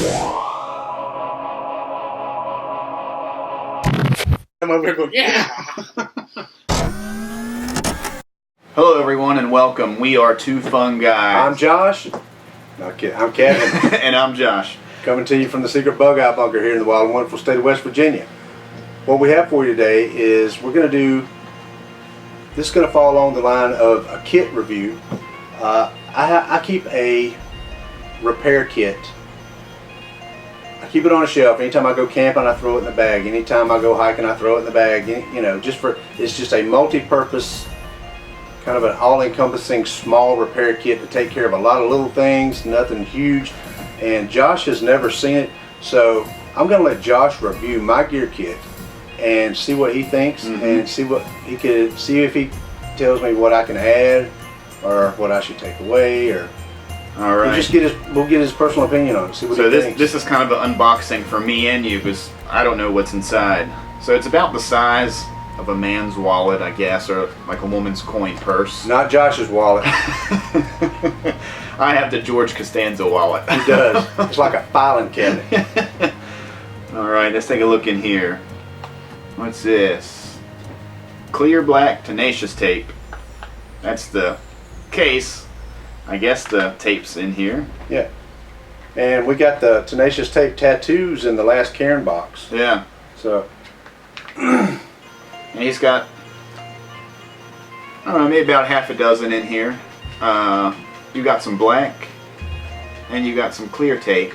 I'm over here going, yeah! Hello everyone and welcome. We are Two Fun Guys. I'm Josh. No, I'm Kevin. And I'm Josh. Coming to you from the secret bug out bunker here in the wild and wonderful state of West Virginia. What we have for you today is we're going to do, this is going to fall along the line of a kit review. I keep a repair kit. I keep it on a shelf. Anytime I go camping, I throw it in the bag. Anytime I go hiking, I throw it in the bag. You know, it's just a multi-purpose, kind of an all-encompassing small repair kit to take care of a lot of little things, nothing huge. And Josh has never seen it, so I'm going to let Josh review my gear kit and see what he thinks, and see if he tells me what I can add or what I should take away, or all right. We'll get his personal opinion on it. See what he thinks. This is kind of an unboxing for me and you because I don't know what's inside. So it's about the size of a man's wallet, I guess, or like a woman's coin purse. Not Josh's wallet. I have the George Costanza wallet. He does. It's like a filing cabinet. All right, let's take a look in here. What's this? Clear black tenacious tape. That's the case. I guess the tape's in here. Yeah. And we got the tenacious tape tattoos in the last Cairn box. Yeah. So. And he's got, I don't know, maybe about half a dozen in here. You got some black and you got some clear tape.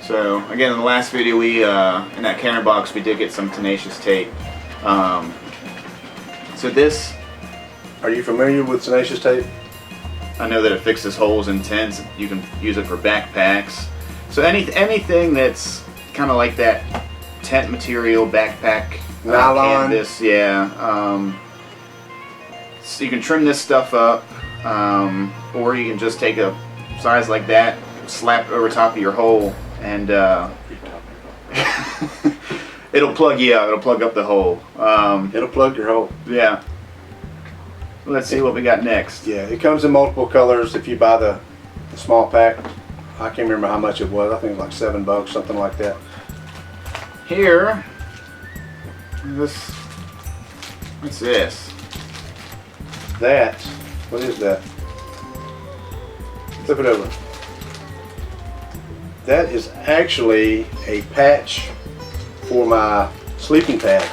So again, in the last video we in that Cairn box we did get some tenacious tape. So this, are you familiar with tenacious tape? I know that it fixes holes in tents. You can use it for backpacks. So anything that's kind of like that tent material, backpack, nylon, canvas, yeah. So you can trim this stuff up, or you can just take a size like that, slap it over top of your hole, and it'll plug you out. It'll plug up the hole. It'll plug your hole. Yeah. Let's see what we got next. Yeah, it comes in multiple colors. If you buy the small pack, I can't remember how much it was. I think it was like $7, something like that. Here, what's this? What is that? Flip it over. That is actually a patch for my sleeping pad.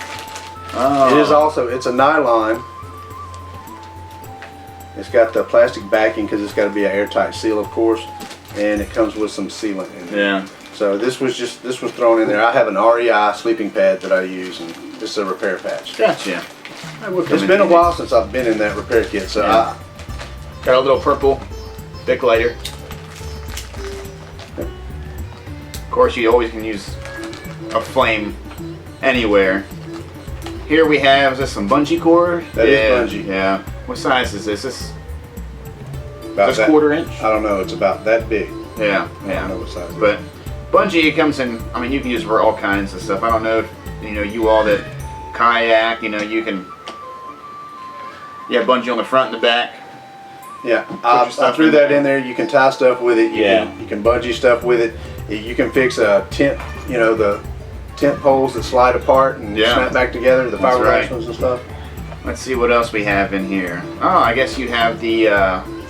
Oh. It is also, it's a nylon. It's got the plastic backing because it's got to be an airtight seal, of course, and it comes with some sealant in it. Yeah. So this was thrown in there. I have an REI sleeping pad that I use, and this is a repair patch. Gotcha. It's been a while since I've been in that repair kit, so yeah. Got a little purple Bic lighter. Of course, you always can use a flame anywhere. Here we have, is this some bungee cord? That is bungee. Yeah. What size is this? This about just quarter-inch? I don't know. It's about that big. Yeah. I don't know what size. But bungee, it comes in. I mean, you can use it for all kinds of stuff. I don't know if you all that kayak. You can. Yeah, bungee on the front and the back. Yeah, I threw that in there. You can tie stuff with it. You can bungee stuff with it. You can fix a tent. The tent poles that slide apart and snap back together. The fiberglass ones and stuff. Let's see what else we have in here. Oh, I guess you have the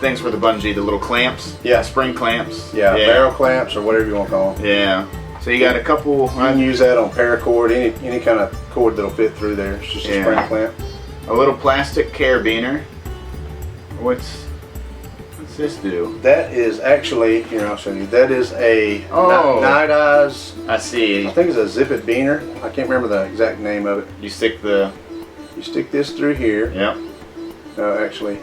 things for the bungee, the little clamps. Yeah. Spring clamps. Yeah, barrel clamps or whatever you want to call them. Yeah. So you got a couple. You can use that on paracord, any kind of cord that'll fit through there. It's just a spring clamp. A little plastic carabiner. What's this do? That is actually, here I'll show you. That is a Night Eyes. I see. I think it's a Zip It Beaner. I can't remember the exact name of it. You stick this through here. Yep. No, actually.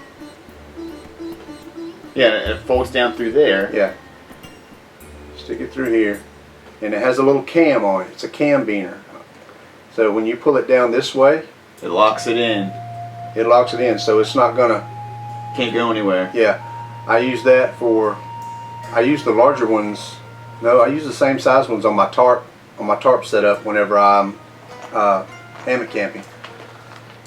Yeah, it folds down through there. Yeah. Stick it through here. And it has a little cam on it. It's a cam beaner. So when you pull it down this way, it locks it in. It locks it in, so it's not gonna... Can't go anywhere. Yeah. I use that for... I use the larger ones. No, I use the same size ones on my tarp setup whenever I'm hammock camping.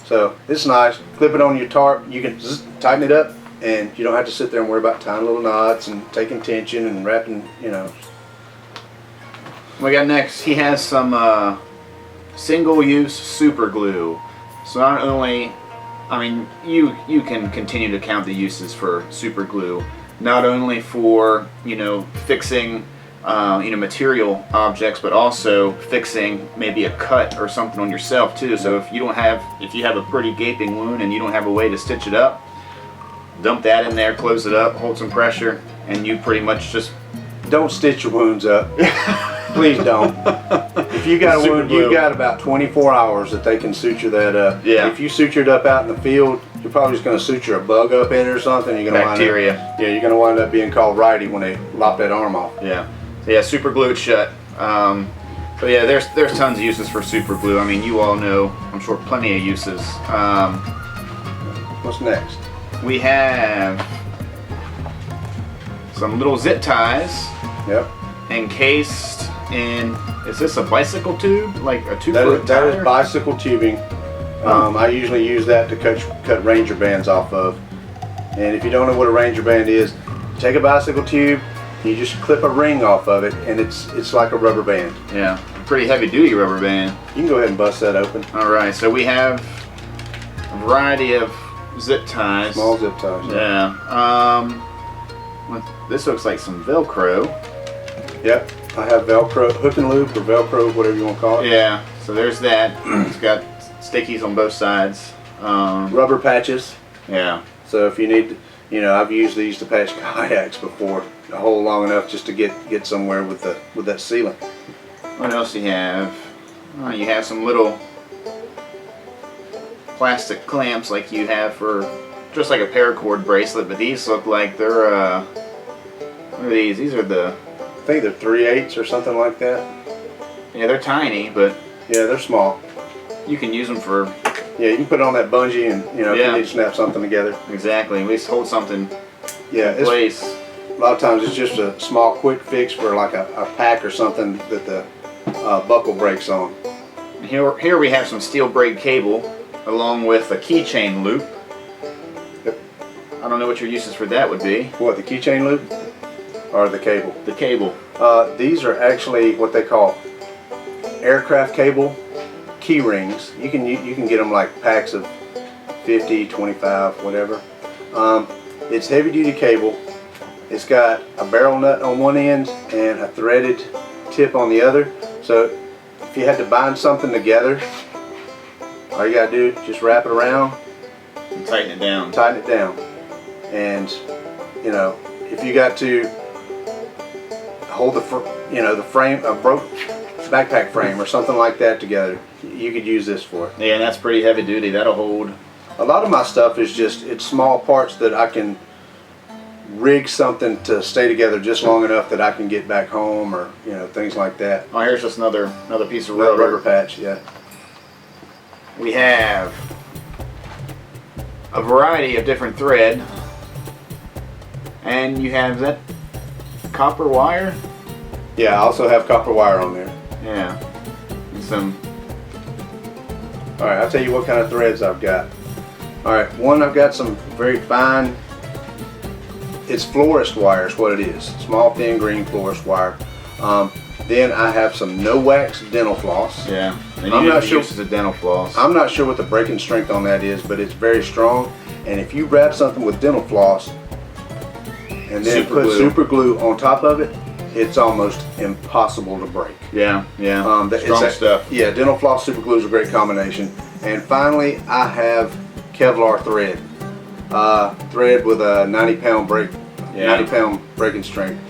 So it's nice. Clip it on your tarp. You can just tighten it up, and you don't have to sit there and worry about tying little knots and taking tension and wrapping, We got next, he has some single-use super glue. So not only, I mean, you can continue to count the uses for super glue, not only for, you know, fixing material objects, but also fixing maybe a cut or something on yourself too. So if you have a pretty gaping wound and you don't have a way to stitch it up, dump that in there, close it up, hold some pressure, and you pretty much just Don't stitch your wounds up. Please don't. If you got a Super wound, glue. you've got about 24 hours that they can suture that up. Yeah. If you suture it up out in the field, you're probably just going to suture a bug up in it or something. You're going to Bacteria. You're going to wind up being called righty when they lop that arm off. Yeah. So yeah, super glue it shut. So yeah, there's tons of uses for super glue. I mean, you all know, I'm sure, plenty of uses. What's next? We have some little zip ties Yep. encased in. Is this a bicycle tube? Like a tube That for a is, that is tire? bicycle tubing. I usually use that to cut Ranger bands off of. And if you don't know what a Ranger band is, take a bicycle tube, you just clip a ring off of it, and it's like a rubber band. Yeah, pretty heavy duty rubber band. You can go ahead and bust that open. All right, so we have a variety of zip ties. Small zip ties. Yeah. This looks like some Velcro. Yep. I have Velcro, hook and loop or Velcro, whatever you want to call it. Yeah. So there's that. It's got stickies on both sides. Rubber patches. Yeah. So if you need, I've used these to patch kayaks before, a hole long enough just to get somewhere with that sealant. What else do you have? You have some little plastic clamps like you have for just like a paracord bracelet, but these look like they're what are these? These are the, I think they're 3/8 or something like that. yeah, they're tiny, but Yeah, they're small. you can use them for Yeah, you can put it on that bungee and, if Yeah. you need to snap something together. exactly at least hold something Yeah, in place. a lot of times it's just a small quick fix for like a pack or something that the buckle breaks on. Here we have some steel braid cable along with a keychain loop. Yep. I don't know what your uses for that would be. What, the keychain loop or the cable? The cable. These are actually what they call aircraft cable key rings. You can get them like packs of 50, 25, whatever. It's heavy duty cable. It's got a barrel nut on one end and a threaded tip on the other. So if you had to bind something together, all you gotta do is just wrap it around, And tighten it down. tighten it down, and if you got to hold the frame, a broke backpack frame or something like that together, you could use this for it. Yeah, and that's pretty heavy duty. That'll hold. A lot of my stuff is it's small parts that I can rig something to stay together just long enough that I can get back home, or things like that. Oh, here's just another piece of Rubber rubber. patch, yeah. We have a variety of different thread, and you have that copper wire. Yeah, I also have copper wire on there. Yeah, and some. All right, I'll tell you what kind of threads I've got. All right, one, I've got some very fine, it's florist wire is what it is. Small, thin, green florist wire. Then I have some no wax dental floss. Yeah, and I'm you not have sure- uses of dental floss. I'm not sure what the breaking strength on that is, but it's very strong. And if you wrap something with dental floss and then Super put glue. super glue on top of it, it's almost impossible to break. Yeah, yeah. It's Strong stuff. Yeah, dental floss, super glue is a great combination. And finally, I have Kevlar thread. Thread with a 90-pound break, Yeah. 90-pound breaking strength.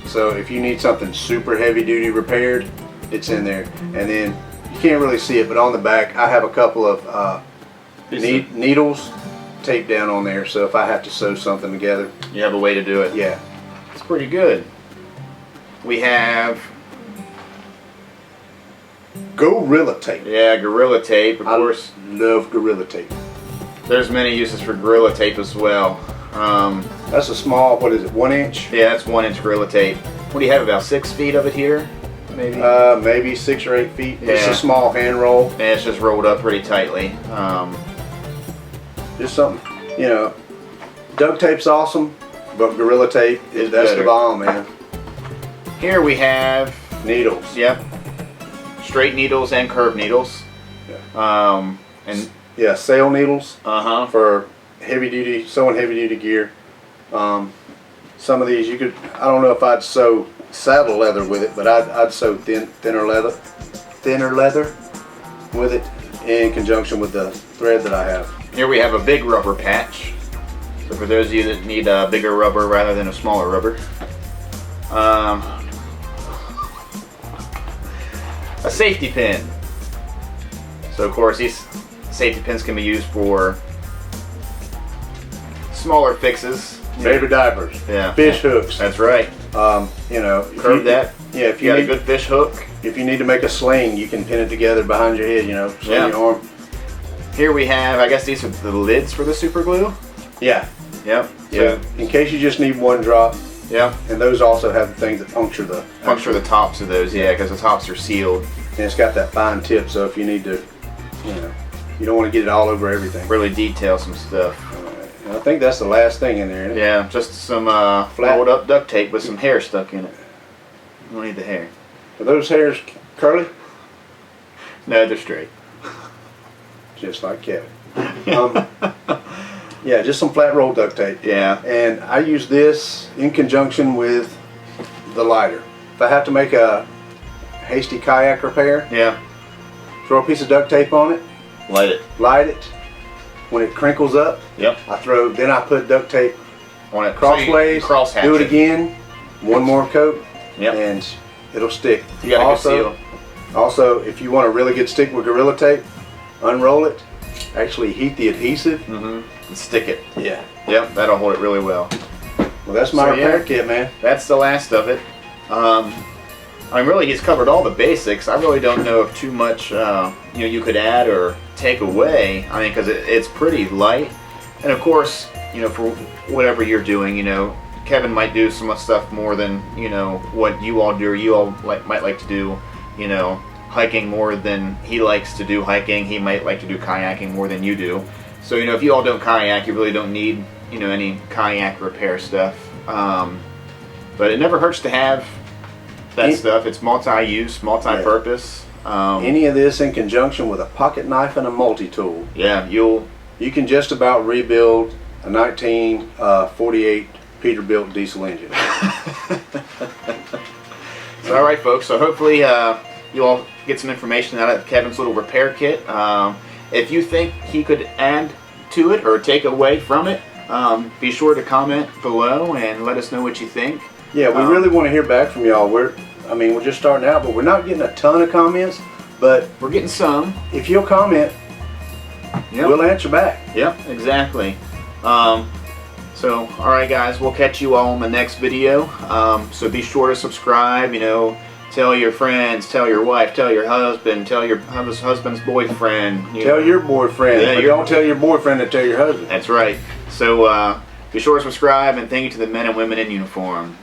So if you need something super heavy duty repaired, it's in there. And then you can't really see it, but on the back, I have a couple of needles taped down on there. So if I have to sew something together, You have a way to do it. yeah. It's pretty good. We have Gorilla tape. Gorilla tape. Of course, I love Gorilla tape. there's many uses for Gorilla tape as well. That's a small, what is it, 1 inch? Yeah, that's 1-inch Gorilla tape. What do you have? About 6 feet of it here, maybe. Maybe 6 or 8 feet. It's Yeah. a small hand roll. And it's just rolled up pretty tightly. Just something, duct tape's awesome, but Gorilla tape, It's that's the better. bomb, man. Here we have, Needles. yep, straight needles and curved needles. And Yeah, sail needles uh-huh. for heavy duty, sewing heavy duty gear. Some of these you could, I don't know if I'd sew saddle leather with it, but I'd sew thinner leather with it in conjunction with the thread that I have. Here we have a big rubber patch. So for those of you that need a bigger rubber rather than a smaller rubber. A safety pin. So of course these safety pins can be used for smaller fixes. Baby diapers, Yeah. fish hooks. That's right. You know, if Curve you- that. Yeah, if You you got a need, good fish hook. if you need to make a sling, you can pin it together behind your head. You know, sling Yeah. your arm. Here we have, I guess these are the lids for the super glue. Yeah, Yep. yeah. In case you just need one drop, Yep. and those also have the things that puncture the. Puncture the tops of those, yeah, because the tops are sealed. And it's got that fine tip, so if you need to, you know, you don't want to get it all over everything. Really detail some stuff. And I think that's the last thing in there, isn't it? Yeah, just some Flat. rolled up duct tape with some hair stuck in it. You don't need the hair. Are those hairs curly? No, they're straight. Just like Kevin. Yeah, just some flat roll duct tape. Yeah. And I use this in conjunction with the lighter. If I have to make a hasty kayak repair, Yeah. throw a piece of duct tape on it, Light it. light it. When it crinkles up, Yep. then I put duct tape On it. crossways, Cross hatch do it again, one more coat, Yep. and it'll stick. You got a good seal. Also, if you want a really good stick with Gorilla Tape, unroll it, actually heat the adhesive. Mm-hmm. And stick it. Yeah. Yep, that'll hold it really well. Well, that's my So, repair yeah. kit, man. That's the last of it. I mean, really, he's covered all the basics. I really don't know if too much, you could add or take away. I mean, because it's pretty light. And of course, for whatever you're doing, Kevin might do some stuff more than, what you all do, or you all might like to do, hiking more than he likes to do hiking. He might like to do kayaking more than you do. So, if you all don't kayak, you really don't need, any kayak repair stuff. But it never hurts to have that stuff. It's multi-use, multi-purpose. Any of this in conjunction with a pocket knife and a multi-tool, Yeah, you can just about rebuild a 1948 Peterbilt diesel engine. So, all right, folks. So hopefully you all get some information out of Kevin's little repair kit. If you think he could add to it or take away from it, be sure to comment below and let us know what you think. Yeah, we really want to hear back from y'all. We're just starting out, but we're not getting a ton of comments. But We're getting some. if you'll comment, Yep. we'll answer back. Yep, exactly. So, all right, guys, we'll catch you all in the next video. So be sure to subscribe. Tell your friends, tell your wife, tell your husband, tell your husband's boyfriend. Tell your boyfriend, Yeah, but don't tell your boyfriend to tell your husband. That's right. So be sure to subscribe, and thank you to the men and women in uniform.